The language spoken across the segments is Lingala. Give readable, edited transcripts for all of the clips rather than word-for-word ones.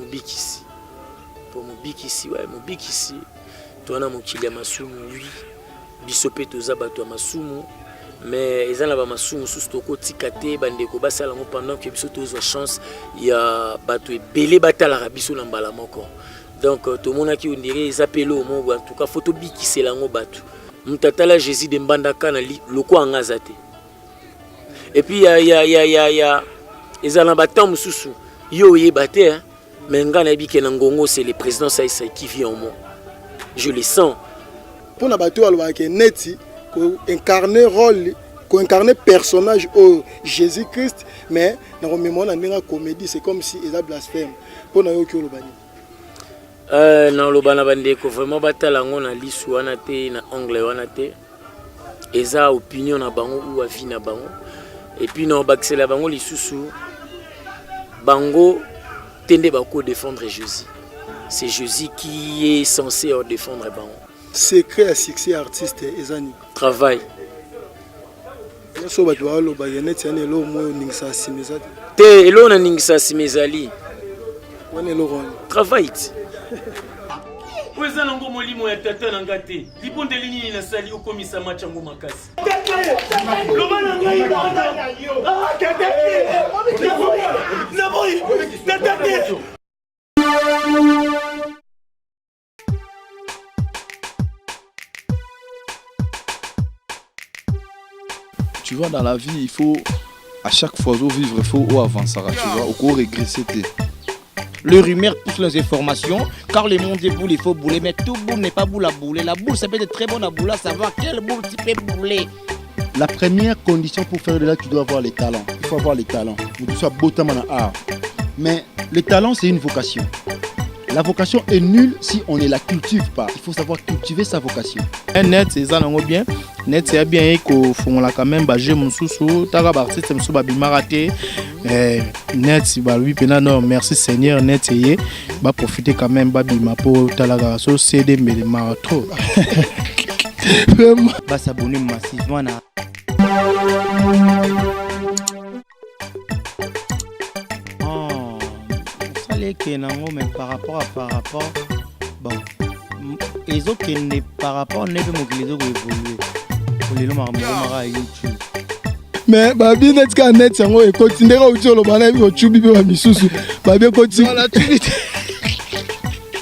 mobikisi pour mobikisi ouais mobikisi toana mokili ya masumu oui biso pe toza bato ya masumu mais ezala ba masumu susu tokotika te bandeko basala ngo pendant que biso tozwa chance ya bato ebele batalaka biso na mbala moko donc tomonaki ondire eza pele omongo en tout cas faut tobikisela ngo bato mutatala Jésus de mbandaka na loko angaza te et puis ya ezala batam mususu yo yeba te hein mais ngana bike na ngongo c'est le président Saïssa qui vit en moi je le sens pour na bato alobaki neti ko incarner rôle ko incarner personnage au Jésus-Christ mais na komemona ndinga comédie c'est comme si eza blasphème pour na yo ki olobani na lobana bandeko vraiment batala ngo na lisu wana te na anglais wana te eza opinion na bango ou avis na bango et puis na bakisela bango lisusu bango tende bako défendre Jésus c'est Jésus qui est censé défendre bango secret à succès artiste ezani travail so bato baloba yeneti ane lo moyo ningisa simezali te elo na ningisa simezali wane lo ron travail Weza nango molimo ya tata na ngate liponde lini na sali okomisa machango makasi loba na ngai ah tata na boy tata. Tu vois, dans la vie, il faut à chaque fois vivre, il faut avancer, tu vois, au cours régresser. Le rumeur pousse les informations, car le monde est boule, il faut bouler, mais tout boule n'est pas boule à bouler. La boule, ça peut être très bonne à bouler, à savoir quelle boule tu peux bouler. La première condition pour faire de l'art, tu dois avoir les talents. Il faut avoir les talents. Tu sois beau dans art. Mais le talent, c'est une vocation. La vocation est nulle si on ne la cultive pas. Il faut savoir cultiver sa vocation. Net, c'est ça, bien. Net, c'est bien qu'on fait quand même bager mon sous-sous. Taga barti, c'est monsieur Babi Maraté. Net, c'est lui, non, merci Seigneur. Net, c'est va profiter quand même Babi Mapo, Talaga, so CD, mais les marathons. Vraiment. Va s'abonner massivement. Mais par rapport bon les autres qui n'est par rapport n'est pas les autres évoluer pour les mara YouTube mais babi net ka net sango e continue ka utolo bana bi ochubi be ba misusu babi continue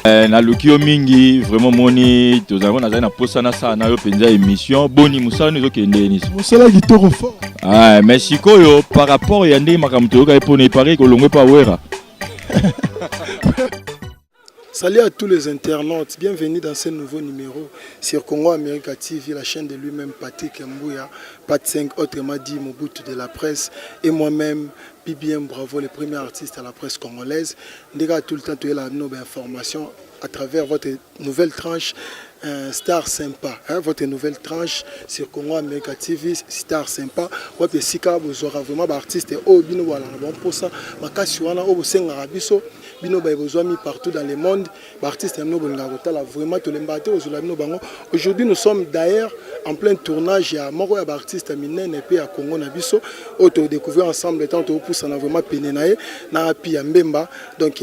na lokio mingi vraiment moni tozango na na posana sa na yo penza émission boni musala nizo kende ni musala kitoko fort ah mais sikoyo par rapport ya ndé makamto ka epone pare ko longwe pa wera. Salut à tous les internautes, bienvenue dans ce nouveau numéro sur Congo America TV, la chaîne de lui-même Patrick Mbouya, Pat 5, autrement dit Mobutu de la presse, et moi-même, Bibien Bravo, le premier artiste à la presse congolaise. Ndega tout le temps, tu es la nouvelle information à travers votre nouvelle tranche Star Sympa, hein, votre nouvelle tranche sur Congo America TV, Star Sympa. Votre sika vous aura vraiment d'artistes au bino wala bon pour ça, makasi wana au senga rabiso bino ba besoin mis partout dans le monde, artistes no bonga kotala vraiment to lembate aux bino bango. Aujourd'hui nous sommes d'ailleurs en plein tournage à moko ya artiste minene et puis à Congo na biso auto découvrir ensemble tant to pour ça na vraiment penenaye na pi ya mbemba donc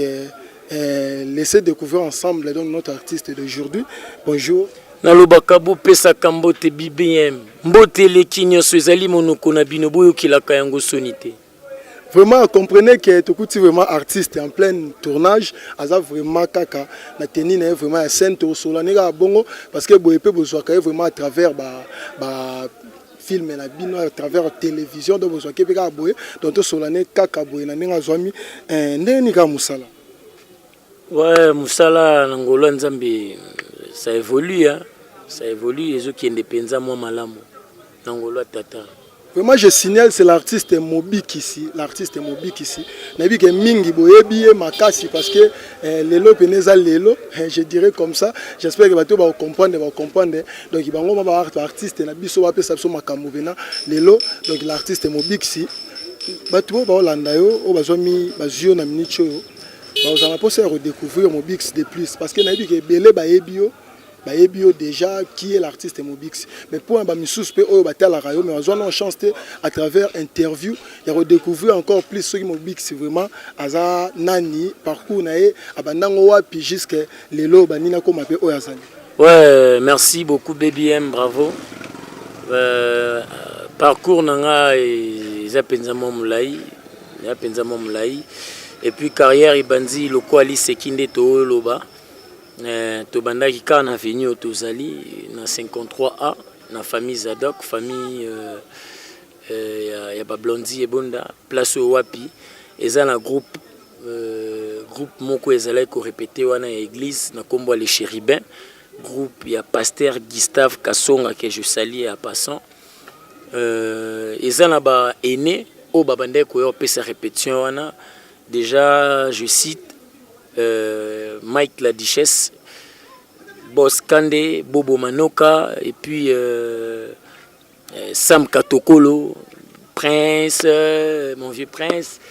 laissez découvrir ensemble donc notre artiste d'aujourd'hui. Bonjour. Nalobaka bo pesa kambote bibiem. Mbote le kinyo ezali monoko na bino boyo kilaka yango sonité. Vraiment comprenez que Tokuti vraiment artiste en plein tournage, aza vraiment kaka na tenine vraiment à centre solanega bongo parce que boyepe bozwaka vraiment à travers ba film na bino à travers télévision donc bozwaka peka boye donc solane kaka boye na ninga zwami ndeni ka musala. Ouais, musala ngolo nzambe ça évolue hein. Ça évolue et qui indépendant moi malamu. Ngolo tata. Vraiment je signale c'est l'artiste Mobik ici, l'artiste Mobik ici. Nabi que mingi boyebi makasi parce que lelo peneza lelo, je dirais comme ça. J'espère que bato va comprendre. Donc bango ba artiste na biso wa pesa biso makambo bena lelo donc l'artiste Mobik ici. Bato ba olanda yo o bazomi bazio na minicho. On a pensé à redécouvrir Mobix de plus parce que nabi que belé ba ebio bayebi déjà qui est l'artiste Mobix. Mais pour un bamisous pe oyo batala rayo mais on a chance à travers interview il y a redécouvrir encore plus ce qui Mobix vraiment aza nani parcours nae abandango wapi jusqu'à lelo banina ko mape oyo azali. Ouais, merci beaucoup BBM, bravo. Parcours nanga eza penza momulai, ya penza momulai. Et puis carrière ibandi lokwali sekinde to loba. To bandaki ka na avenue tozali na 53A na famille Zadok, famille ya ba Blondi et Bonda, place au wapi. Eza na groupe moko ezala ko répéter wana ya église na kombo les chérubins. Groupe, il y a pasteur Gustave Kassonga que je salue à passant. Ils ont là-bas aîné au babande ko pe sa répétition wana. Déjà je cite Mike la Duchesse, Boss Kande, Bobo Manoka et puis Sam Katokolo, Prince, mon vieux Prince,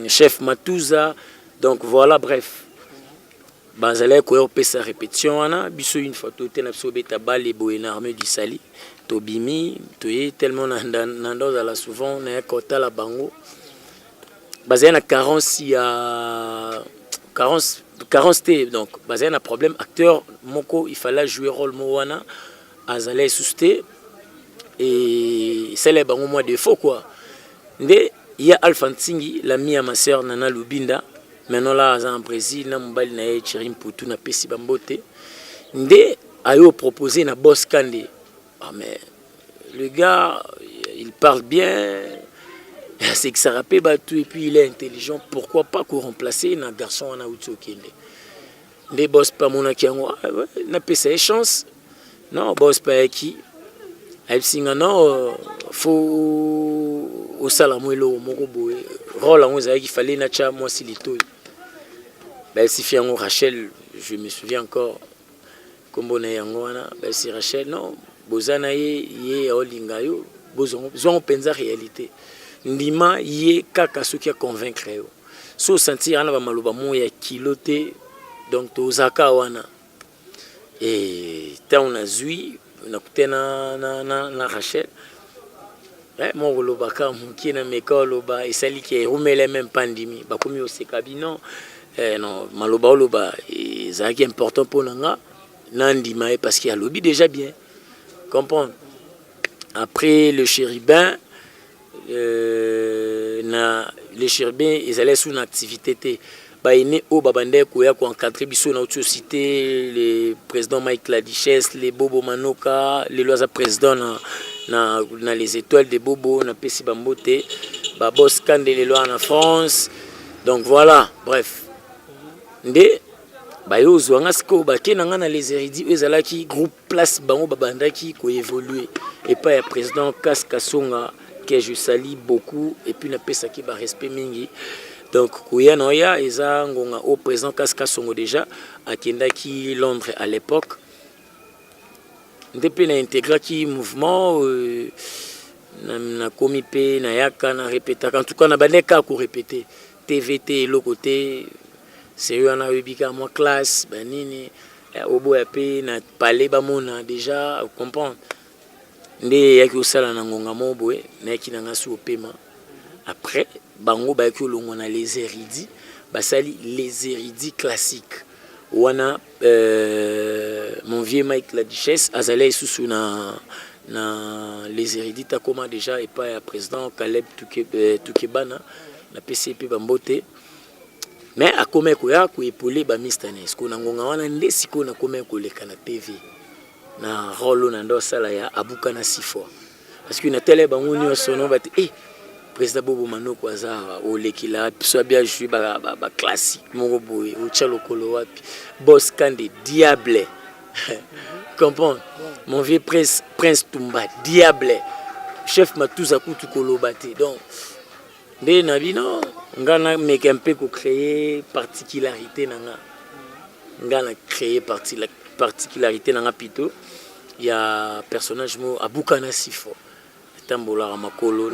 Chef Matouza. Donc voilà, bref. Banzale ko pesa répétition ana biso une photo te na biso beta bale boyena armée du Sali tobimi toye tellement nando za la souvent na kota la bango basé na carence ya carence te donc basé na problème acteur moko il fallait jouer rôle moana azale susté et c'est les bango moi défaut quoi ndé il y a Alpha Ntingi l'ami à ma sœur Nana Lubinda. Maintenant là, en Brésil, na mbali na Chirim Poutou na pesi bambote. Ndé ayo proposé na Boss Kande. Ah mais le gars, il parle bien. C'est que ça rappelle tout et puis il est intelligent. Pourquoi pas qu'on remplace un garçon en Aoutou Kende. Ndé Boss pas mon akiango. Na pesi chance. Non, Boss pas qui. Singa non, faut au salamouelo moko boé. Rôle en il fallait nacha moi silito. Ben si fiango Rachel, je me souviens encore comme on est yangoana, ben si Rachel non, bozana ye olingayo, bozon penza réalité. Ndima ye kaka ce qui a convaincre yo. So sentir ana ba maloba mo ya kiloté donc to zaka wana. Et tant on a zui, on a coûté na Rachel. Mon lobaka mukina meka loba esali ki rumele même pandémie ba komi osekabi non non maloba loba ezaki important pour nanga nandima parce qu'il y a lobby déjà bien comprendre après le chérubin na les chérubins ils allaient sous une activité té ba ine o babande ko ya ko encadrer biso na autre cité le président Mike la Duchesse les Bobo Manoka les lois président na les étoiles de Bobo na pesi bambote ba Boss Kande les lois en France donc voilà bref ndé ba yo zwanga sko ba kenanga na les érudits ezalaki groupe place bango babandaki ko évoluer et pas un président Kassonga que je salue beaucoup et puis na pesa ki ba respect mingi donc kuya noya eza ngonga au président Kassonga déjà akendaki Londres à l'époque. Depuis l'intégrer qui mouvement na komi pe na yaka na répéter en tout cas na baleka ko répéter TVT le côté sérieux na ubika moi classe banini obo ya pe na parler ba mona déjà comprendre ndé yaki osala na ngonga mobwe na yaki na ngasu opema après bango ba yaki olongo na les érudits basali les érudits classiques wana mon vieux Mike la Duchesse azalé sous na les érudits comment déjà et pas président Caleb Tukebana na PCP bambote mais a comment ko ya ko épauler ba mistanes ko na ngonga wana ndesi ko na comment ko leka na TV na rolo na ndo sala ya abuka na 6 fois parce que na télé bango nyo sono bat président Bobo Manoko aza olekila soit bien joué ba classique moko boye o tchalo kolo wapi Boss Kande Diable comprends mon vieux prince Tumba Diable chef Matouza kutu kolobate donc ndé na bino ngana meka un peu ko créer particularité nanga ngana créer particularité nanga pito il y a personnage mo abuka na 6 fois.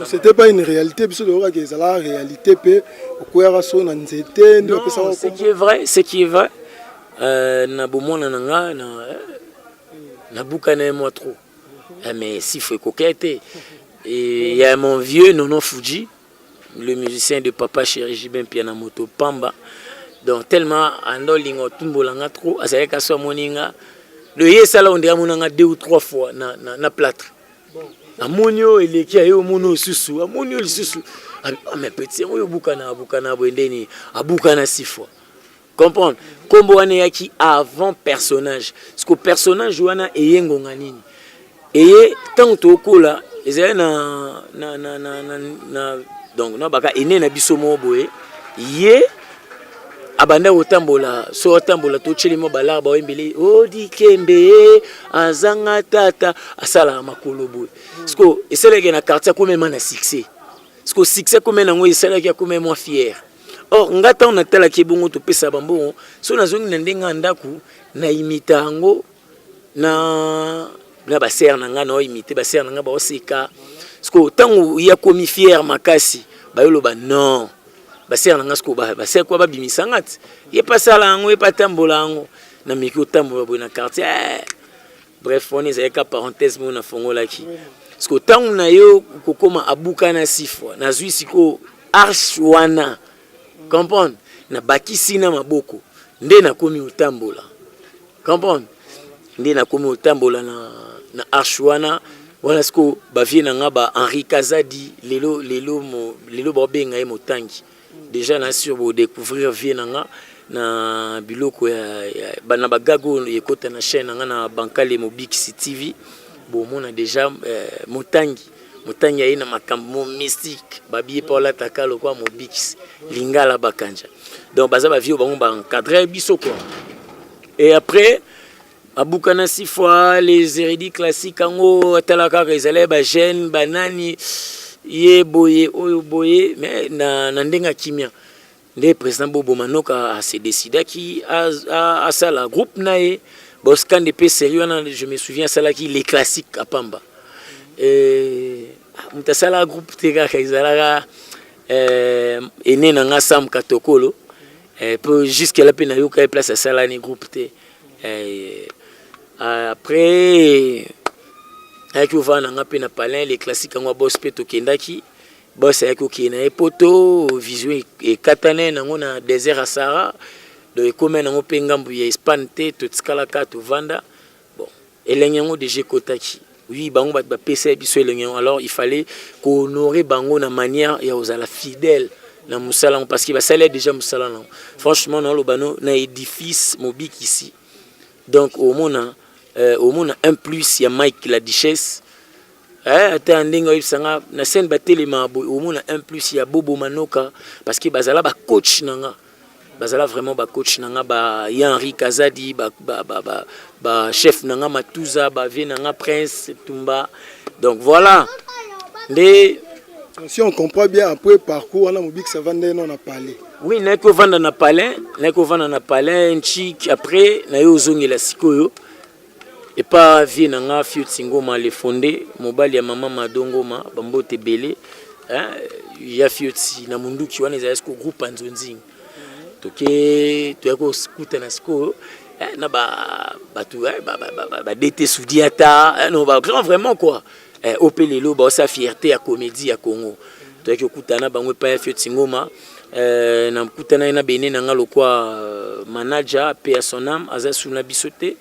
C'était pas une réalité, parce que c'est la réalité. Non, ce qui est vrai, na bomona nanga na bukana moi trop. Mais si faut coquette. Et il y a mon vieux Nono Fuji, le musicien de Papa Chéri Jibin Piana Moto Pamba. Donc tellement andolingo tumbolanga trop, asayeka so moninga. Le yesala on dirait monanga 2 ou 3 fois na plâtre. Amonio eleki ayo mono susu, amonio susu. Ah mais petit oyo bukana bwendeni, abukana 6 fois. Comprendre? Kombo wana yaki avant personnage. Parce que personnage wana eyengonga nini. Et tant to kola, ezali na donc na baka ene na biso mo boye. Ye abanda otambola so otambola to chelimo balar ba wembele odi kembe azanga tata asala makolo boye. Parce que eseleke na quartier ko même na succès. Parce que succès ko même ngo eseleke ko même moi fier. Or ngata on atala ki bongo to pesa bambo so nazongi na ndenga ndaku na imita ngo na ba ser nanga no imiter ba ser nanga ba oseka. Parce que tango ya komi fier makasi ba yolo ba non. Baser nanga sko ba ser kwa ba bimisangati ye pasala ngo e patambola ngo na miki otambola bo na quartier bref on est ka parenthèse mo na fongola ki sko tangu na yo kokoma abuka na 6 fois na zui siko arche wana comprendre na bakisi na maboko nde na komi otambola comprendre nde na komi otambola na arche wana voilà sko ba vie nanga ba Henri Kazadi lelo ba benga e motangi. Déjà na sur pour découvrir vienanga na biloko ya bana bagago yekota na chaîne na bankale Mobix TV bon mona déjà motangi ina makambo mystique babié pour la takalo kwa Mobix lingala bakanja donc baza ba vieux bango ba encadrer biso quoi et après abukana 6 fois les érudits classiques ango talaka ezale ba jeune banani ye boye oyo boye mais na ndenga kimia le président Bobo Manoka a se décidé qui a ça la groupe nae boskan de pe sérieux je me souviens ça là qui les classiques à Pamba et mutasala groupe teka kaizala ene nanga Sam Katokolo pour jusqu'à la peine yoka place ça là ni groupe te après avec ouvert nanga pe na palin les classiques ngwa boss peto kendaki boss avec okina epoto vision et katane nango na désert à Sahara de comme nango pe ngambu ya Espagne to tskala ka to vanda bon elenyango déjà kotaki oui bango ba pesa biso elenyango alors il fallait qu'honorer bango na manière ya osala fidèle na musala parce que ba salaire déjà musala non franchement non lobano na édifice Mobik ici donc au monde un plus ya Mike la Duchesse ata ndinga ibsanga na scène batelema au monde un plus ya Bobo Manoka parce que bazala ba coach nanga bazala vraiment ba coach nanga ba Henri Kazadi ba chef nanga Matuza ba vie nanga Prince Tumba donc voilà si on comprend bien après parcours on a Mobik ça vendre non a parlé oui neko vanda na palin nchik après na yo zongela sikoyo et pas vie nanga Fiutsingoma le fondé mobali ya mama Madongoma bambote belé hein ya Fiutsi na munduki wana za esko groupe anzonzing toke to yako skuta na sko na ba tu ba DT Soudiata non ba grand vraiment quoi opelelo ba sa fierté ya comédie ya Congo to yako kutana bangwe pa Fiutsingoma na kutana na bene nanga lokwa manager pe à son âme aza suna bisote.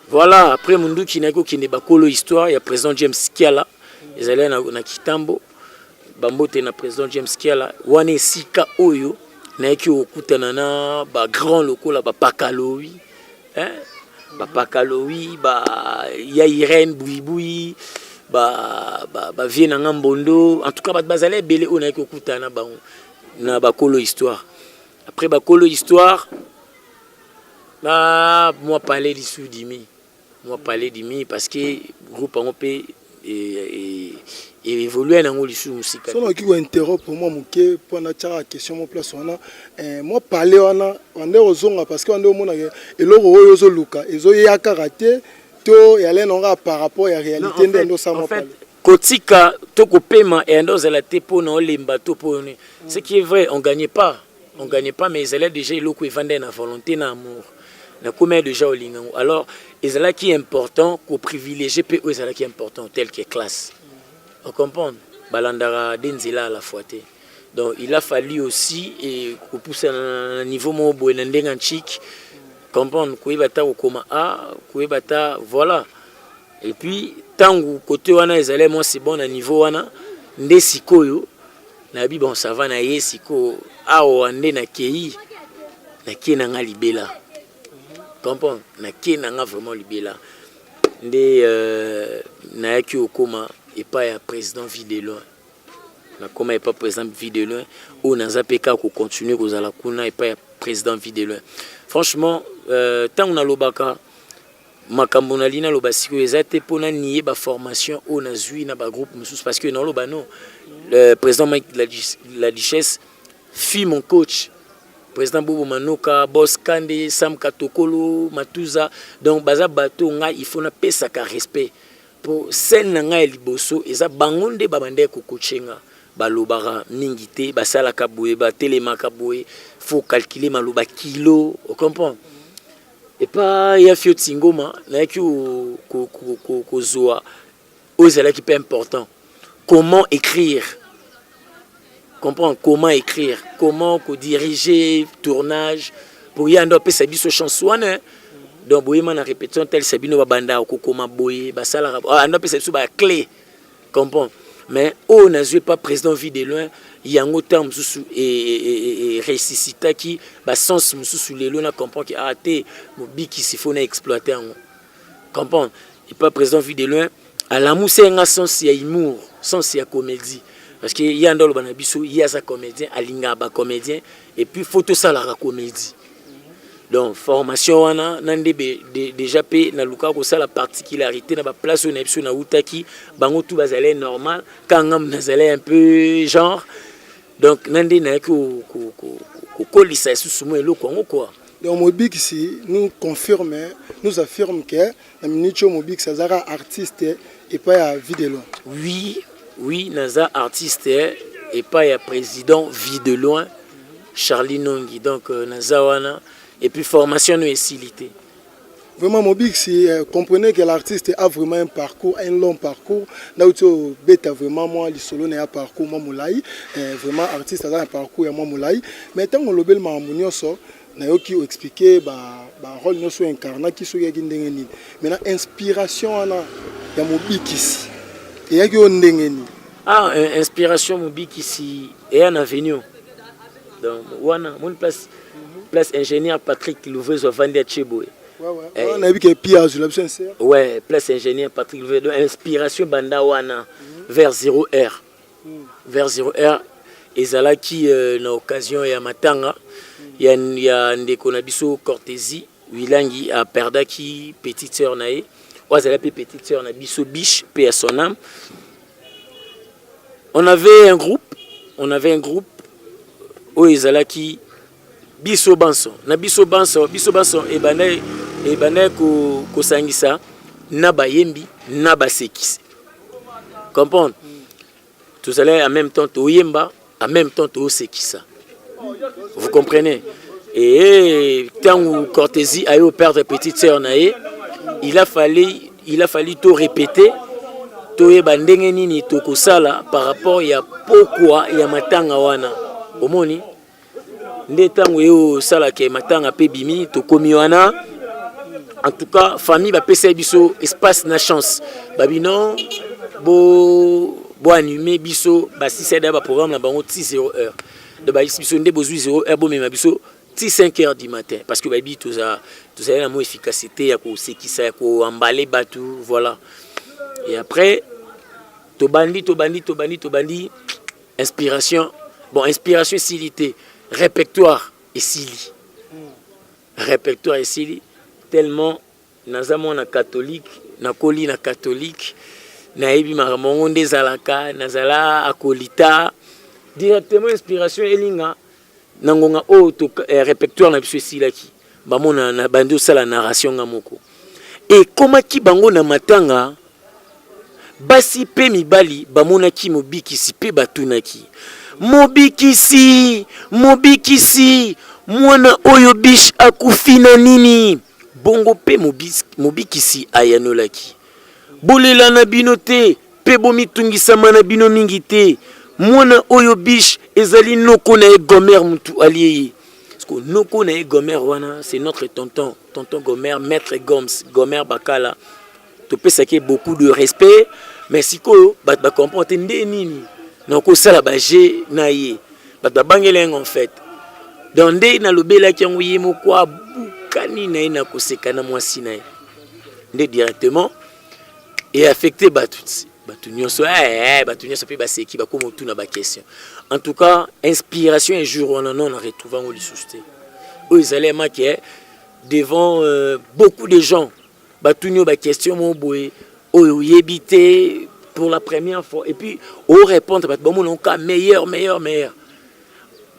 Voilà, après mundu kinako kine bakolo histoire ya président James Kiala ezali na Kitambo bambote na président James Kiala wane sika oyo na eki okutana na ba grand lokola ba Pakalowi ba Pakalowi ba ya Irene Bouiboui ba vie na Ngambondo en tout cas ba bazale belé on a eki okutana ba na bakolo histoire après bakolo histoire moi parler d'ici d'imi moi parler d'imi parce que groupe on peut évoluer dans le sous musique ça m'a qui interrompre moi muke pour na tchara question mon place wana moi parler wana on est ozonga parce que on est au mona eloko oyo zo luka ezo ya karaté to yale nonga par rapport à réalité ndendo ça moi parler kotika to kopema et ndo za la tepo na olemba to pone ce qui est vrai on gagnait pas On ne gagne pas, mais ils allaient déjà ils ont vendu na volonté, na amour. Na combien déjà au lingango. Alors, ils allaient qui est important, qu'au privilégié, puis ils allaient qui est important, tel que classe. On comprend? Balandara Denzila à la fois. Donc, il a fallu aussi, et qu'on pousse à un niveau moins beau, un chic, comprendre, qu'on va au coma A, qu'on va voilà. Et puis, tant que côté wana, ils allaient, moi, c'est bon, à niveau wana, nde sikoyo, nabi bon, ça va, na ye siko, ao ande na kei na libela. Comprends? Na kei na vraiment libela. Nde, na yaki au coma, et pas un président vide loin. Na koma et pas président vide loin. Ou na zapeka ko continuer ko zala kuna et pas un président vide loin. Franchement, tant on a l'obaka, makambo na lina lobasiko ezate pona nié ba formation au na zui na ba groupe musus parce que non lobano le président Mike la Duchesse fit mon coach. Président Bobo Manoka, Boss Kande, Sam Katokolo, Matuza, donc baza bato nga il faut na pesa ka respect. Pour scène nga liboso eza bangonde babande ko coachinga balobara mingité basala kaboué ba téléma kaboué faut calculer maloba kilo on comprend et pas ya fio tsingoma na ki ko zoa ozala qui est important comment écrire comprendre comment écrire comment diriger tournage pour y ando pesa biso chanson donc boyema na répétition tel sabino babanda ko koma boye basala ando pesa biso ba clé comprend mais on n'a pas président vide loin yango terme sous et ressuscita qui ba sens sous les loin comprend que até mobiki s'il faut na exploiter comprend et pas président vide loin à la mousse un sens ya humour sens ya comédie parce que y a ndolo banabiso y a sa comédien alinga ba comédien et puis photo ça la comédie. Donc formation wana nandebe déjà pe na luka ko ça la particularité na ba place na biso na utaki bango tout bazale normal quand ngam nazale un peu genre donc nande na ko kolisa susumo eloko ngo quoi. Donc Mobik ici nous confirme nous affirme que na minicho Mobik Sazara artiste et pas à vidéo. Oui naza artiste et pas à président vie de loin Charlie Nongi donc naza wana. Et puis formation et facilité. Vraiment Mobik si comprenez que l'artiste a vraiment un parcours, un long parcours. Là où tu bêta vraiment moi le solo n'a un parcours moi moulai vraiment artiste a un parcours moi moulai. Mais tant qu'on le bel mamunio so na yo qui expliquer ba rôle no so incarna qui so yaki ndenge ni. Maintenant inspiration ana ya Mobik ici. Et yaki o ndenge ni. Inspiration Mobik ici et un avenue. Donc wana mon place ingénieur Patrick Louveuse vendre à Cheboé. On a vu que Pierre je l'ai sincère. Ouais, place ingénieur Patrick Louveuse inspiration banda wana vers 0R. Vers 0R ezala qui na occasion ya matanga ya ndeko na biso Cortésie Wilangi a perdaki petite sœur nae. Oazala pe petite sœur na biso biche paix à son âme. On avait un groupe où ezala qui biso banso et bana ko sangisa na bayembi na basekisi comprendre tous allez en même temps to yemba en même temps to sekisa vous comprenez et tant Cortésie a eu perdre petite sœur nae il a fallu tout répéter to yeba ndenge nini to kosala par rapport ya pourquoi ya matanga wana omoni ndetango yo sala ke matanga pe bimi to komi wana en tout cas famille ba pesa biso espace na chance babino bo animer biso ba 6 heures ba programme na bango 0h de ba biso nde bozui 0h bo mema biso 5h du matin parce que babi tout ça la mo efficacité ya ko sekisa ya ko emballer batu voilà et après to bandi inspiration facilité répertoire et sili tellement nazamo na catholique na koli na catholique na ebi maramongo ndezalaka nazala akolita directement inspiration elinga nangonga o to répertoire na biso silaki bamona na bandi osala narration ngamoko et koma ki bango na matanga basi pe mibali bamona ki Mobiki si pe batunaki mobikisi mwana oyo bish akufina nini bongo pe mobikisi ayanolaki bolela na bino te pe bomitungisama na bino mingi te mwana oyo bish ezali noko na Gomer mutu aliye parce que noko na Gomer wana c'est notre tonton Gomer, maître Gomer Bakala to pesake beaucoup de respect mais siko bat ba comprendre nini noko sala baje na ye bat bangele en fait donc nde na lobela ki ngoye moko bukani na ina koseka na mwasi na ye nde directement et affecté batu nyonso pe baseki ba komo tuna ba question en tout cas inspiration un jour on en a retrouvé en lisuste o izalema ke devant beaucoup de gens batu nyo ba question mo boye o yebité pour la première fois et puis au répondre ba bon mon cas meilleur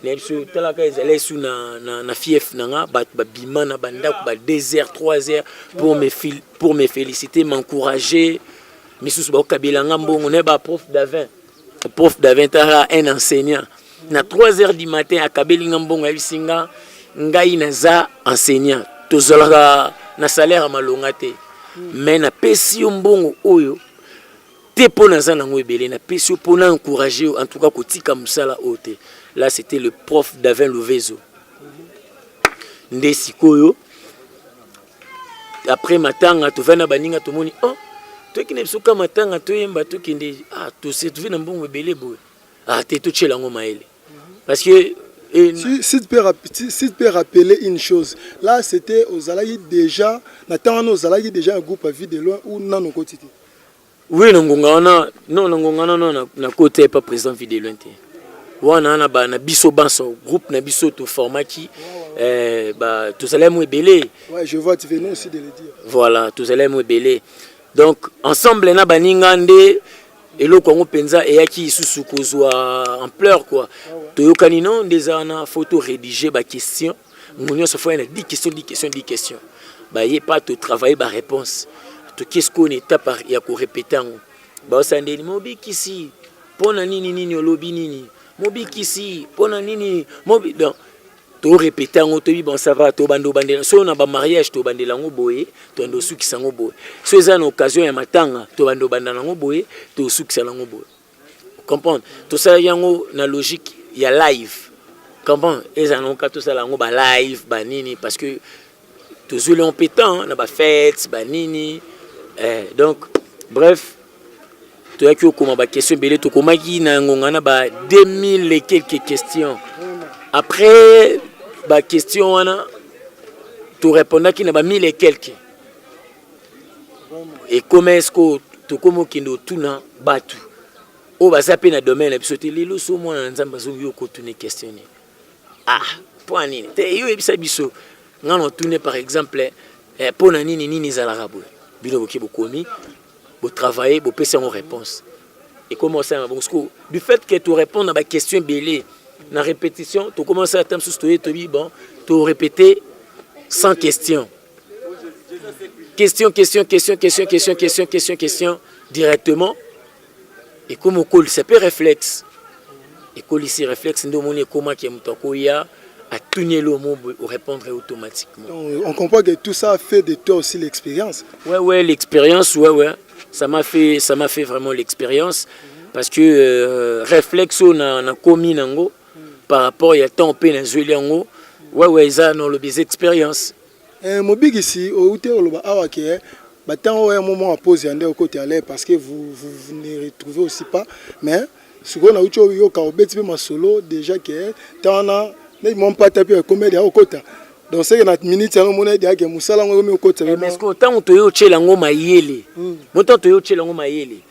Nelso talaka ezalé sous na fief nanga ba bimana banda ba 2 heures 3 heures pour me féliciter m'encourager misusu ba kabila ngambongo ne ba prof d'avin tara un enseignant na 3 heures du matin akabeli ngambongo abisinga ngai naza enseignant tozolaka na salaire malonga te mais na pesi mbongo oyo te pona za nango ebele na pesi pona encourager en tout cas kotika musala ote. Là, c'était le prof d'Avin Louvezo. Nde sikoyo. Après matanga, tu vas na baninga tout moni. Oh, toi qui n'es pas matanga, tu yemba tu qui ndi ah tu sais tu viens na bon belé boy. Ah t'es tout chez lango maele. Parce que si tu peux rappeler une chose, là c'était aux Alaïs déjà, n'attendant aux Alaïs déjà un groupe à vie de loin ou non au quotidien. Oui, non na côté pas présent vie de loin. Wana na biso banso groupe na biso to format qui ba tous allez mo belé. Ouais, je vois tu venais aussi de le dire. Voilà, tous allez mo belé. Donc ensemble na baninga nde eloko ngo penza eyaki isusu kozwa en pleurs quoi. To yokani non des ana photo rédiger ba question. Monyo se fait 10 questions. Ba yé pas te travailler ba réponse. To qu'est-ce qu'on est par ya ko répéter ngo. Ba osandeli mobikisi pona nini olobi nini. Mobikisi pona nini mobi donc to répéter ngo to bi bon ça va to bando bandela so na ba mariage to bandela ngo boye to ndo suki sango boye so eza na occasion ya matanga to bando bandana ngo boye to suki sango boye comprendre to ça yango na logique ya live comprendre eza na ka to ça lango ba live ba nini parce que to zule on pétant na ba fête ba nini donc bref tu as que comment ba question belé to comment qui na ngongana ba 2000 et quelques questions après ba question wana tu répondais qui na ba 1000 et quelques et comment est-ce que tu comment qui ndo tuna batu o ba zape na domaine biso te lelo so mwana nzamba zo yo ko tune questionner ah point nini te yo ebisa biso ngano tune par exemple pona nini za la rabo bilo boki bokomi pour travailler, pour passer en réponse. Et comment ça va? Du fait que tu réponds à ma question belée, dans la répétition, tu commences à t'aimer sur ce que bon, tu répéter sans question. Question, directement. Et comme on colle, c'est peu réflexe. Et colle ici, réflexe, nous avons comment qui est à tourner le mot pour répondre automatiquement. Donc, on comprend que tout ça fait de toi aussi l'expérience. Ouais, l'expérience, ouais. Ça m'a fait vraiment l'expérience parce que réflexe na commis nango par rapport à temps pe na zeli ngo ouais ça non le des expériences mobig ici au te loba awa ke batango un moment à poser ande au côté aller parce que vous ne retrouvez aussi pas mais ce qu'on a eu yo ka obeti ma solo déjà que tana ne mon pas taper comédie au côté. Donc c'est que notre minute on mona dia ke musala ngo me côté mais est-ce que tant to yo tshela ngo mayele moto to yo tshela ngo mayele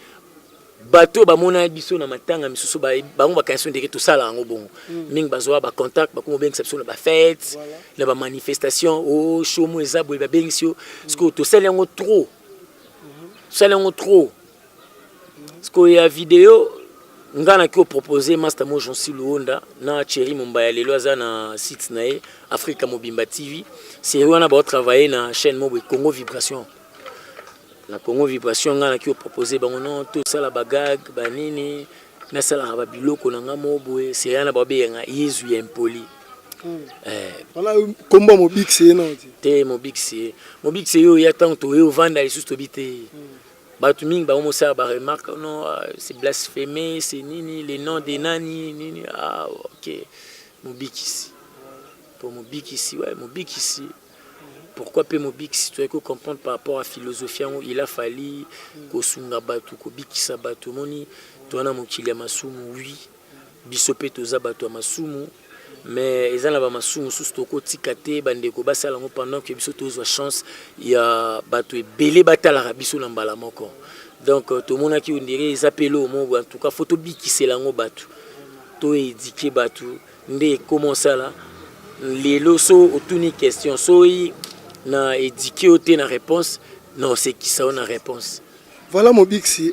bato ba mona biso na matanga misusu ba ngo ba kanso ndeke to sala ngo bongo mingi bazwa ba contact ba ko bengi exception na ba fête na ba manifestation o show mo ezabo ba bengi sio parce que to sala ngo trop parce que ya vidéo ngana ki proposer master mo Jonsi Luonda na Thierry Mumbaya lelo aza na site nae Africa Mobimba TV c'est wana ba travailler na chaîne mo Congo Vibration na Congo Vibration ngana ki proposer bango non tout ça la bagag banini nasalaka babiloko na nga mo boye seya na babeyanga yezu ya impoli. Voilà combat mobiksi non te mobiksi yo ya tant to yo vanda lisusu tobi te bato mingi ba mosala ba remarque non c'est blasphémé c'est nini les noms des nani nini ok mobikisi pour mobikisi ouais mobikisi pourquoi pe mobikisi tu peux comprendre par rapport à philosophie il a fallu ko sunga bato ko bikisa bato moni to na mokili ya masumu oui bisope toza bato ya masumu. Mais ils ont la sous toko tikate bandeko basala ngo pendant que biso tozwa chance ya bato ebele batala biso na mbala moko. Donc tout monde qui on dirait ils appellent au mot en tout cas photo bikisela ngo bato to édiquer bato ndé comment ça là les loso otuni question so na édiquer oté na réponse non c'est qui ça on a réponse. Voilà Mobiksi,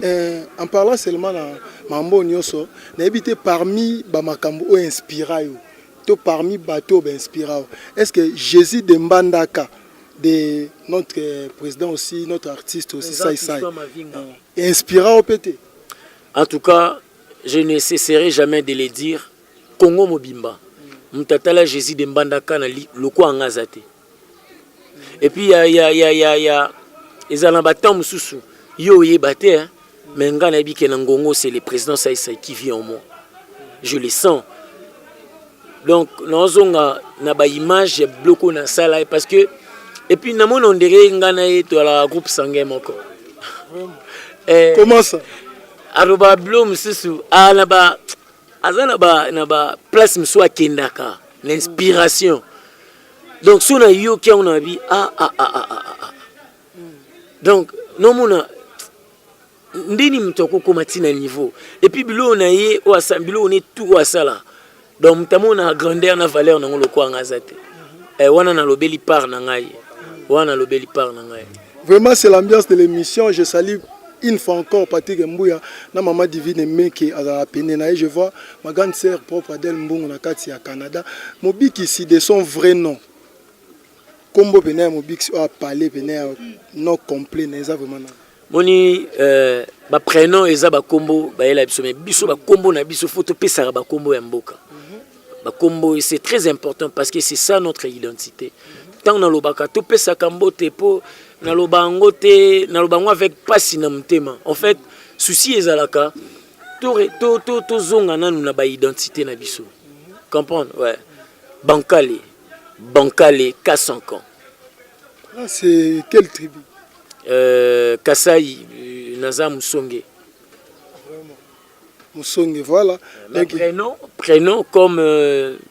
en parlant seulement na mambo nyoso na habité parmi ba makambo o inspira yo. Parmi bateaux inspirants. Est-ce que Jésus de Mbandaka, de notre président aussi, notre artiste aussi, ça est inspirant au PT? En tout cas, je ne cesserai jamais de le dire. Congo Mobimba, Mtatala Jésus de Mbandaka na loko angazate. Et puis il y a Ezalambata Mususu, yo yebate, mais ngana bi kenangongo c'est le président Saïsaï qui vit en moi. Je le sens. Donc nous avons ba image bloqué na sala parce que et puis na mon ondere ngana eto la groupe sanguin moko. Comment ça? Aroba blom susu na ba azana ba place mso akendaka l'inspiration. Donc sona yo ki on a vu donc non mona ndeni mtoko komatina niveau et puis bilo na ye o asambilo on est tout asala. Donc mtamo na grandeur na valeur na ngolo angazate wana na lobeli par na ngai wana lobeli par na ngai. Vraiment c'est l'ambiance de l'émission. Je salue une fois encore Patrick Mbouya na maman divine meke à la Pénéna. Je vois ma grande sœur propre Adèle Mbongo na kati ya Canada. Mobiki ici de son vrai nom Kombo Pénéa Mobiki a parlé Pénéa non complet neza vraiment moni ba prénom eza ba kombo ba yela biso mais biso ba kombo na biso photo pesa ba kombo ya mboka. Bakombo, c'est très important parce que c'est ça notre identité. Tant na lobaka to pesa kambote po na lobango te na lobango avec pasi na mtema. En fait, souci ezalaka to zonga nanu na ba identité na biso. Comprendre? Ouais. Bankale Kassankan. Là c'est quelle tribu? Kasai Naza Musonge. Musonge, voilà. Prénom comme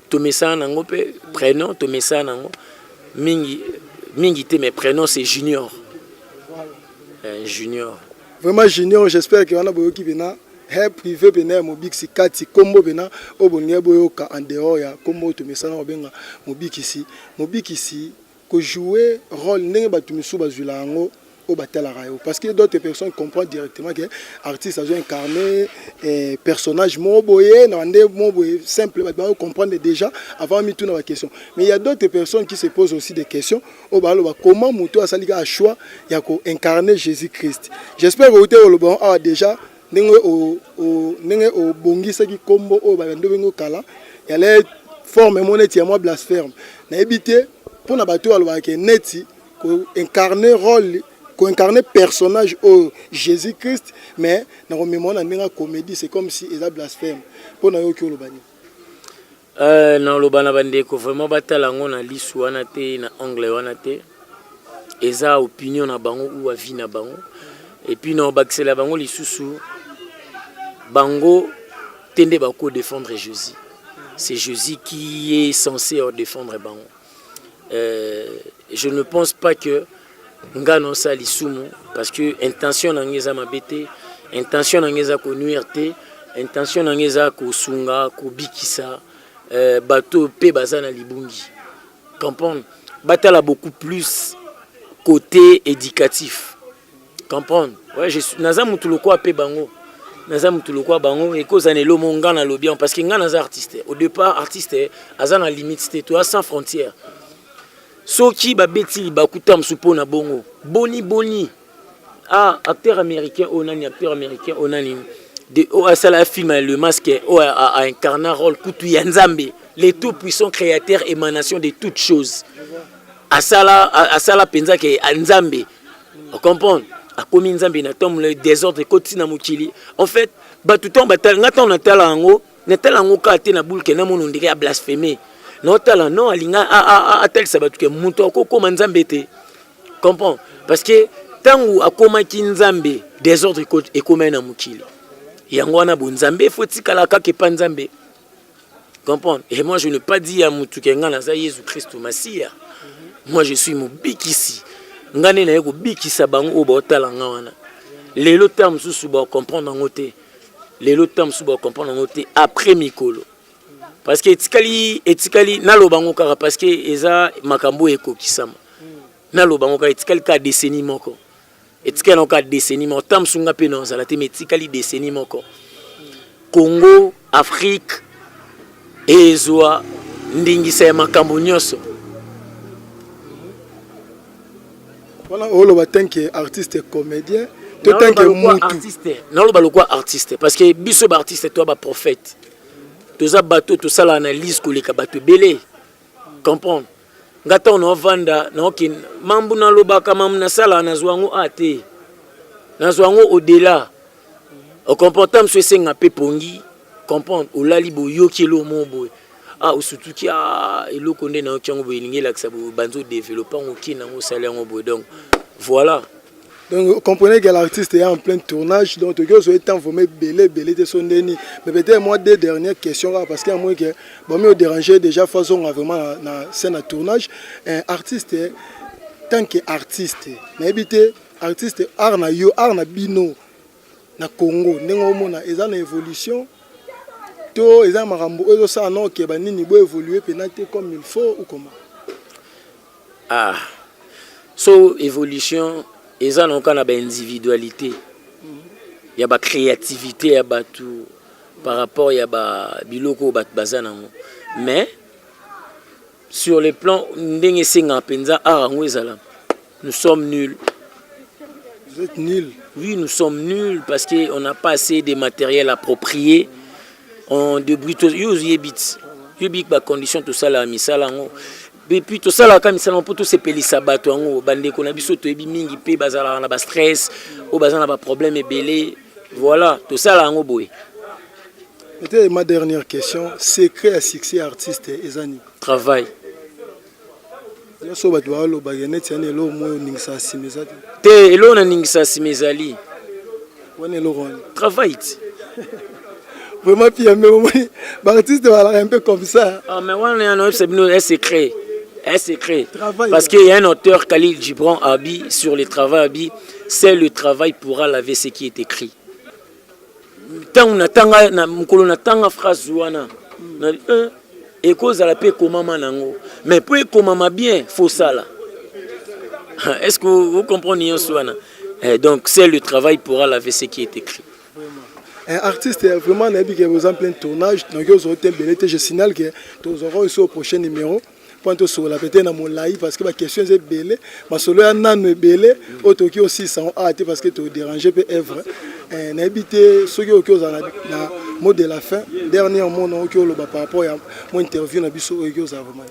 Tomesa Nango, prénom Tomesa Nango. Mingi te, mais prénom c'est Junior. Voilà. Junior. Vraiment Junior, j'espère qu'il y en a beaucoup qui viennent. Privé bena Mobiksi kati kombo bena obonye boyoka en dehors ya kombo Tomesa na obenga Mobiksi ko jouer rôle ndenge batumisu bazula ngo. Parce que d'autres personnes comprennent directement que l'artiste a incarné un personnage simple, ils comprennent déjà avant de tourner la question. Mais il y a d'autres personnes qui se posent aussi des questions. Comment Mouto a choix d'incarner Jésus-Christ? J'espère que vous avez déjà il y a forme monétairement blasphème. Pour incarner rôle incarner personnage au Jésus-Christ, mais dans la comédie, c'est comme si il a blasphème. Pour nous, qui est non, le banabande ko vraiment batalango na lisu wana te na anglais wana te. Eza opinion na bango ou avis na bango. Et puis non baxela bango lisusu bango tende bako défendre Jésus. C'est Jésus qui est censé défendre bango. Je ne pense pas que ngano sali sumu parce que intention nangeza mabete, intention nangeza ko nuire, intention nangeza ko sunga ko bikisa bateau pe bazana libungi. Comprendre? Batala beaucoup plus côté éducatif. Comprendre? Ouais, je suis naza mutuloko pe bango. Naza mutuloko bango et cause anelo monga na lobian parce que ngana za artiste. Au départ artiste azana limite c'était toi sans frontières. Soki babeti bakuta msupo na bongo boni acteur américain onani de Asala film le masque a incarné un rôle Kutu Yanzambe, les tout puissants créateurs émanation de toutes choses. Asala penza ke Nzambe. On comprend. A komi Nzambe na tom le désordre koti na mukili. En fait, batuton batal ngata on atala ngo, natala ngo ka te na boule ke na mono ndike a blasphémer. Non tala non alinga a tel sabatu ke muto ko koma Nzambe te. Comprends? Parce que tangu akoma ki Nzambe désordre et commun na mukili. Yango wana bo Nzambe faut tikala ka ke pa Nzambe. Comprends? Et moi je ne pas dire à mutu ke ngana za Jésus Christ Masia. Moi je suis mobikisi. Ngane na yeko bikisa bango ba otala ngawana. Lelo terme sous ba comprendre ngote. Lelo terme sous ba comprendre ngote après mikolo. Parce que etikali nalo bango kara parce que eza makambo eko kisama. Nalo bango ka etikali ka décennie moko. Etikali no ka décennie moko terme sunga pe non zala te etikali décennie moko. Congo, Afrique ezwa ndingisa ya makambo nyoso. Voilà, on va tant que artiste et comédien, tout tant que artiste. Non, le baloko artiste parce que biso ba artiste toi ba prophète. Toza bateau tout ça l'analyse ko le kabato belé. Comprendre. Ngata on vanda na okin mambu na lobaka mamu na sala na zwango ate. Na zwango au-delà. Au comportement so senga pe pongi, comprendre o lali bo yoki lo mobo. Ah, surtout qu'il y a le condé dans le Boeing, là que ça vous banzo développant au Kina au salaire au Bodong. Voilà. Donc vous comprenez que l'artiste est en plein tournage, donc vous avez temps formé belé de son déni. Mais peut-être moi deux dernières questions là parce qu'il y a moins que bon me déranger déjà façon vraiment dans scène à tournage. Un artiste tant qu'artiste, mais habité artiste arna yo arna bino na Congo, n'engo mona ils ont une évolution. To eza makambo ezo sa non ke banini bo évoluer penate comme il faut ou comment? Ah. So évolution eza non kana ba individualité. Ya ba créativité ya batu par rapport ya ba biloko bat bazana. Mais sur le plan ndenge senga penza arango ezala. Nous sommes nuls. Vous êtes nuls. Oui, nous sommes nuls parce que on n'a pas assez de matériel approprié. On débrouille use yebit yebik ba condition tout ça là misala ngo et puis tout ça là comme ça on peut tout se pelisa bato ngo bande ko na biso to ebi mingi pe bazala na ba stress ou bazala ba problème ebelé voilà tout ça là ngo boy. C'était ma dernière question, secret à succès artiste ezani travail so bato lo bagene tiane lo mo ningisa simeza te elo na ningisa simezali wane lo ron travail. Vraiment, puis l'artiste va un peu comme ça. Ah, mais c'est un secret. Un secret. Travail, parce qu'il y a un auteur, Khalil Gibran Abi, sur le travail Abi, c'est le travail pourra laver ce qui est écrit. Tant on attend la phrase Zouana, et cause à la paix comme maman. Mais pour comment bien, faut ça là. Est-ce que vous comprenez Zouana? Donc, c'est le travail pourra laver ce qui est écrit. Un artiste est vraiment en plein tournage, donc je signale que nous aurons au prochain numéro. Quand sur la pété dans mon live parce que ma question est belle, ma solo est nan belle, autoki aussi sans hâte parce que tu déranger peut œuvre. N'habiter ceux qui ont na mot de la fin. Dernièrement on a par rapport à mon interview na biso vraiment.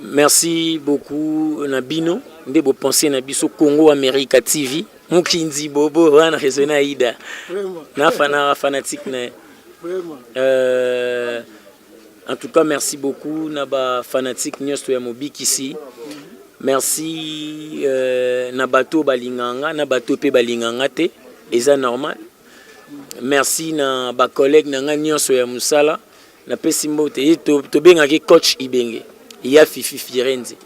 Merci beaucoup Nabino, ndebo penser na biso Congo America TV. Mukindi bobo wana rezona ida. Na fanatique na. Vraiment. En tout cas, merci beaucoup Naba fanatique nyosto ya mobikisi. Merci Nabato balinganga, Nabato pe balinganga te, eza normal. Merci na ba collègue nanga nyosto ya musala, na pesimbo te to benga ke coach Ibenge. Il y a Fifi Firenze.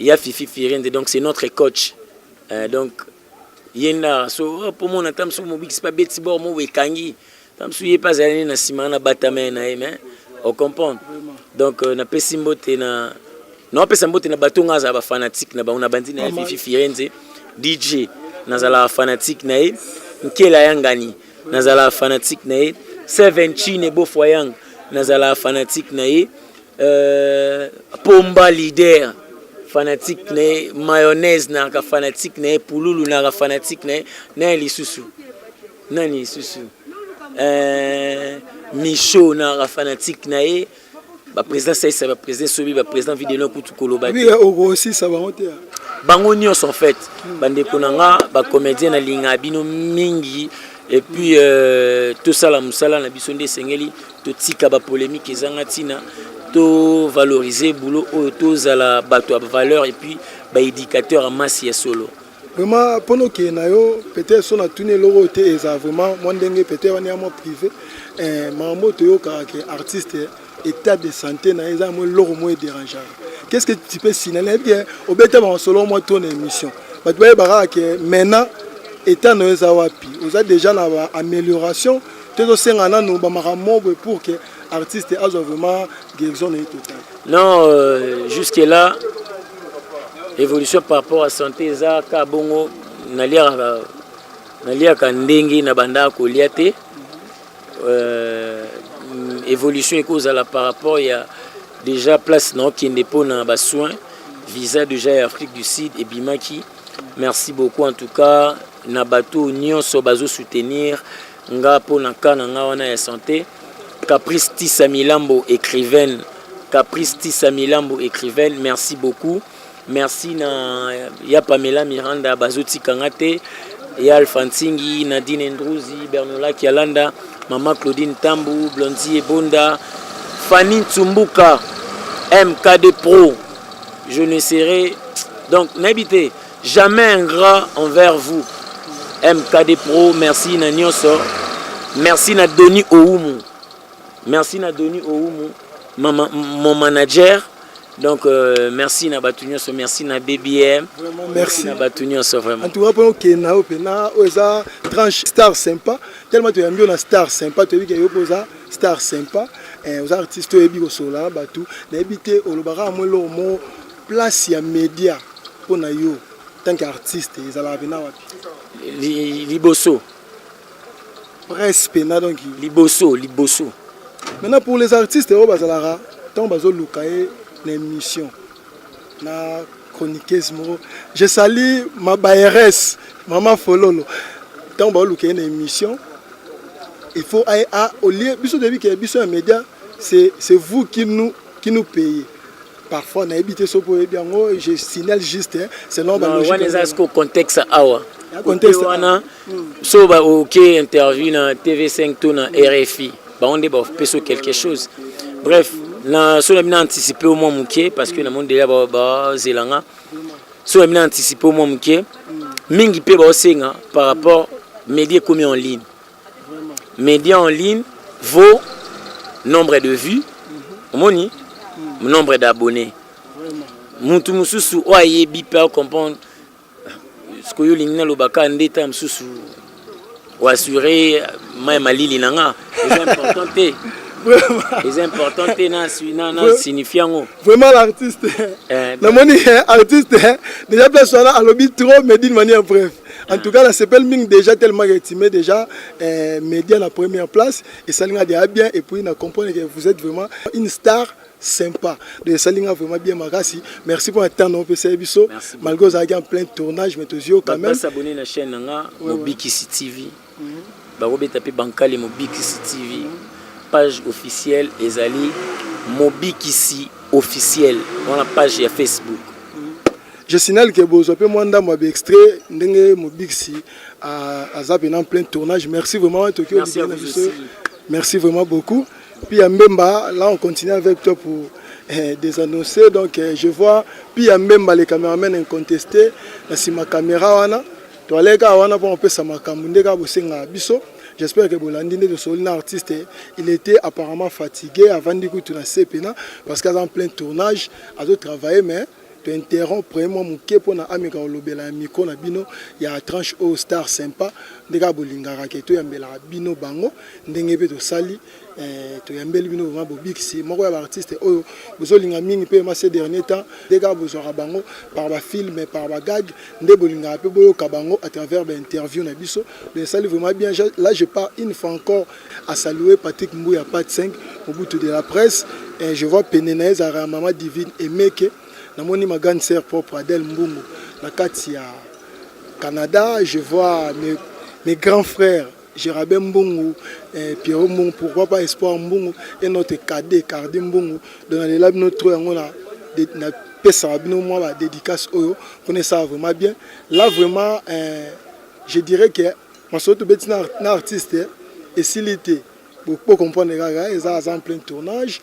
Il y a Fifi Firenze donc c'est notre coach. Donc yenda so pour mon atam so mobikisi pa beti bor mo wekangi. Tam suye pas aller na simana batame na mais on comprend. Donc na pesimbo te na non pesimbo te na batonga za ba fanatique na ba una bandi na Fifi Firenze DJ na zala fanatique na e nkela yangani na zala fanatique na e 7 ne bo foyang na zala fanatique na e Pomba leader fanatique na mayonnaise na ka fanatique na pululu na ka fanatique na lisusu nani lisusu Michaud na fanatique nae ba président Saïssa ba président Sobi ba président Vidéo Kutu Koloba oui aussi ça va monter bango nyos en fait bande konanga ba comédien na linga bino mingi et puis tout ça la musala na biso nde sengeli to tika ba polémique ezanga tina to valoriser boulot to zala bato ba valeur et puis ba éducateur en masse ya solo. Vraiment, pendant que nayo peut-être son a tourné l'euro et ça vraiment moi ndenge peut-être on est à moi privé mambo to yo que artiste état de santé na eza moi l'euro moi dérangeant. Qu'est-ce que tu peux signaler bien au bête en solo moi ton émission. Ba tu bara que maintenant état no eza wapi. Vous avez déjà la amélioration to sengana no ba makambo pour que artiste a vraiment guérison totale. Non, jusque là évolution par rapport à santé za ka bongo nalia ka ndenge na banda ko liate évolution et cause la par rapport il y a déjà place non qui ndepona na ba soins visa déjà Afrique du Sud et Bimaki. Merci beaucoup en tout cas na bato nyonso bazo soutenir nga pona kana nga wana ya santé. Caprice Tissa Milambo écrivaine, Caprice Tissa Milambo écrivaine, merci beaucoup. Merci na ya Pamela Miranda Bazoti Kangate, ya Alfantingi, Nadine Ndrouzi, Bernola Kialanda, Maman Claudine Tambou, Blondie Bonda, Fanny Tsumbuka, MKD Pro. Je ne serai donc n'habitez jamais ingrat envers vous. MKD Pro, merci na Nyoso, merci na Doni Oumu, merci na Doni Oumu, mon manager. Donc merci na Batunyoso, merci na BBM. Vraiment merci na Batunyoso vraiment. En tout cas pour que na opena oza tranche star sympa, tellement tu aimes bien la star sympa, tu dis que yopoza star sympa, aux artistes ebi ko sola batu, na ebité olobara mo lo mo place ya média pour na yo tant qu'artiste ezala bena wapi. Liboso. Presse pena donc Liboso. Maintenant pour les artistes au bazalara, tant bazo lukae l'émission na chroniqueuse moro je salue ma BRS maman Fololo tant ba lukae une émission il faut aller à au lieu biso de que biso un média c'est vous qui nous payez parfois na habité so pour bien je signale juste c'est non ba logique on est à ce contexte awa contexte wana so ba OK interview na TV5 to na RFI ba on débat peso quelque chose bref na so na anticiper au moins muké parce que na monde déjà ba zelanga so na anticiper au moins muké mingi pe ba osenga par rapport médias commis en ligne médias en ligne vaut nombre de vues moni nombre d'abonnés mutu mususu o ayebi pe comprendre ce que yo lingna lobaka ndeta mususu ou assurer malili nanga c'est important té c'est important té na signifiant vraiment l'artiste la moni artiste déjà personne à lobby trop mais d'une manière bref en tout cas la s'appelle Ming déjà tellement estimé déjà média la première place et ça l'a bien et puis on comprend que vous êtes vraiment une star sympa de Salinga vraiment bien Makasi merci pour le temps non PC biso malgré ça en plein tournage mais toujours quand même s'abonner la chaîne nga Mobikisi TV ba robe taper bankale Mobikisi TV page officielle ezali Mobikisi officiel dans la page ya Facebook. Je signale que vous avez moi ndamwa extrait ndenge Mobikisi à Zapena en plein tournage merci vraiment Tokyo merci vraiment beaucoup. Puis à Mbemba, là on continue avec toi pour désannoncer. Donc je vois, puis à Mbemba les caméramans incontestés, là c'est ma caméra wana. Toi les gars wana pour on peut ça ma kamundeka bosenga biso. J'espère que Bolandine de Solina artiste, il était apparemment fatigué avant de couper la CPNA parce qu'à en plein tournage, à d'autres travailler mais tu interromps premièrement mon pour na amika olobela miko na bino ya tranche au star sympa ndeka bolingara ke to yambela bino bango ndenge pe to sali to yambeli bino vraiment Bobikisi moko ya artiste oyo bozolinga mingi pe ma ces derniers temps ndeka bozora bango par ba film et par ba gag nde bolingara pe boyo kabango à travers ba interview na biso de sali vraiment bien là je pars une fois encore à saluer Patrick Mbouya Pat 5 au bout de la presse et je vois Penenaise à maman divine et Meke namoni ma grande sœur propre Adèle Mbungu na kati ya Canada je vois mes grands frères Gérabin Mbongo, Pierrot Mbongo, pourquoi pas Espoir Mbongo, et notre cadet, Cardi Mbongo. Dans les labs, notre on a dédicace, on connaît ça vraiment bien. Là, vraiment, je dirais que on se retrouve un artiste, et s'il était, pour comprendre, ils sont en plein tournage.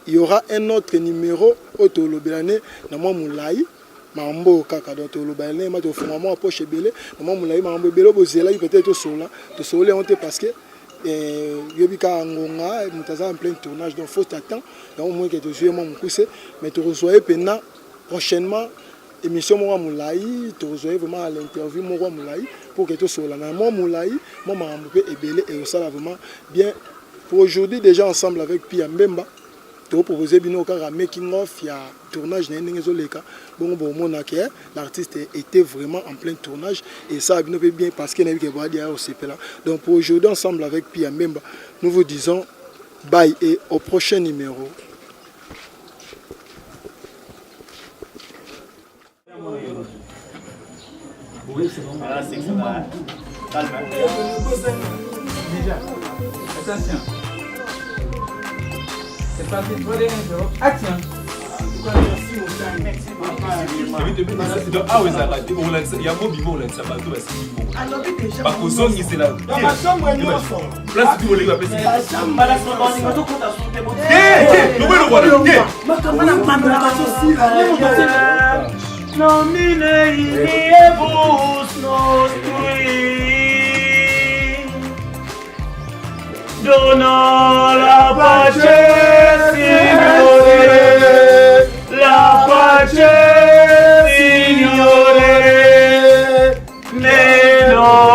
Il y aura un autre numéro auto lobelane na moi moulai mambo kaka donc lobelane ma to fuma moi poche belé na moi moulai mambo belo bozela peut-être to sola on te parce que yobika ngonga mutaza en plein tournage donc faut attendre donc au moins que tu joues moi mukuse mais tu reçois pena prochainement émission moi moulai tu reçois vraiment à l'interview moi moulai pour que tu sola na moi moulai moi mambo pe ebele et ça vraiment bien pour aujourd'hui déjà ensemble avec Pia Mbemba. Pour proposer un making of, il y a un tournage, l'artiste était vraiment en plein tournage et ça a bien parce qu'il y a eu au CP là. Donc pour aujourd'hui, ensemble avec Pia Mbemba, nous vous disons bye et au prochain numéro. Oui, c'est bon. Voilà, c'est ça. Déjà, attention. C'est pas des volets, action. Merci beaucoup. Ah oui, ça va. Il y a un mobile, on l'a dit, ça va tout passer. Par contre, zone, c'est là. Dans ma chambre, il y a un enfant. Place du volet, il va passer. La chambre, la chambre, on va tout compter sur tes mots. Nous voulons voir le quai. Non, mine, il est beau, donna la pace, Signore, la pace, Signore, nello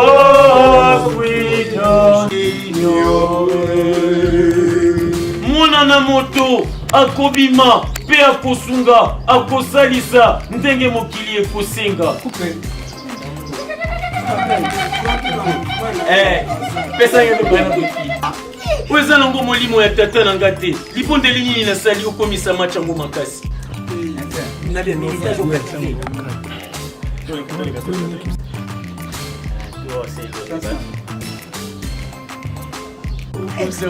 guido, Signore. Monana moto, akobima, pe akosunga, akosalisa, ndenge mokili ekosenga. Pesa yendo bana koki. Weza longo molimo ya tata na ngate. Liponde linyi na sali okomisa match ngo makasi. Na bien message au quartier. C'est